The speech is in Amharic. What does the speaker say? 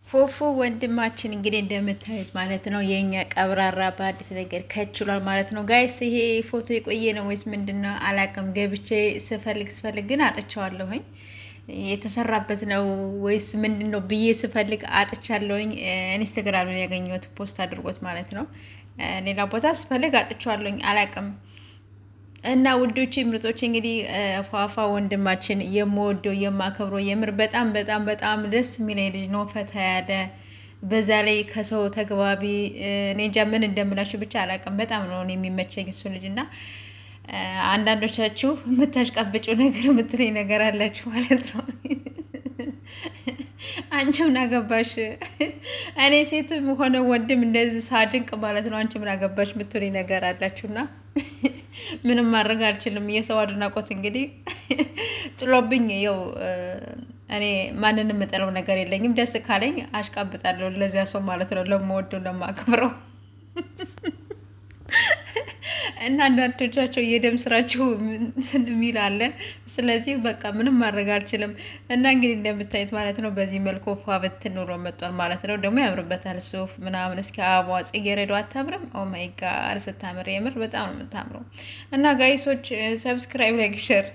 ፎፉ ወንድማችን እንግዲህ እንደምታዩት ማለት ነው የኛ ቀብራራ በአዲስ ነገር ከችሏል ማለት ነው ጋይስ። ይሄ ፎቶ የቆየ ነው ወይስ ምንድነው አላውቅም። ገብቼ ስፈልግ ግን አጥቻለሁኝ። የተሰራበት ነው ወይስ ምንድነው ብዬ ስፈልግ አጥቻለሁኝ። ኢንስታግራም ላይ ያገኘሁት ፖስት አድርጎት ማለት ነው። ሌላ ቦታ ስፈልግ አጥቻለሁኝ አላውቅም። እና ውዶቼ ምርጦች እንግዲህ ፏፏ ወንድማችን የምወደው የማከብረው የምር በጣም በጣም በጣም ደስ የሚለኝ ልጅ ነው። ፈታ ያለ በዛ ላይ ከሰው ተግባቢ። እኔ እንጃ ምን እንደምላችሁ ብቻ አላውቅም። በጣም ነው የሚመቸኝ እሱ ልጅ እና አንዳንዶቻችሁ የምታሽቃብጭው ነገር የምትለኝ ነገር አላችሁ ማለት ነው። አንቺ ምን አገባሽ? እኔ ሴትም ሆነ ወንድም እንደዚህ ሳድንቅ ማለት ነው አንቺ ምን አገባሽ የምትለኝ ነገር አላችሁና ምንም ማድረግ አልችልም። የሰው አድናቆት እንግዲህ ጥሎብኝ ይኸው እኔ ማንንም የምጠለው ነገር የለኝም። ደስ ካለኝ አሽቃብጣለሁ ለዚያ ሰው ማለት ነው፣ ለምወደው ለማከብረው እና አንዳንዶቻቸው የደም ስራቸው የሚል አለ። ስለዚህ በቃ ምንም ማድረግ አልችልም። እና እንግዲህ እንደምታዩት ማለት ነው በዚህ መልኩ ፏ ብትን ኑሮ መጧል ማለት ነው። ደግሞ ያምርበታል ሱፍ ምናምን። እስኪ አበባ ጽጌረዳ አታምርም? ኦ ማይ ጋድ ስታምር የምር በጣም ነው የምታምረው። እና ጋይሶች ሰብስክራይብ፣ ላይክ፣ ሼር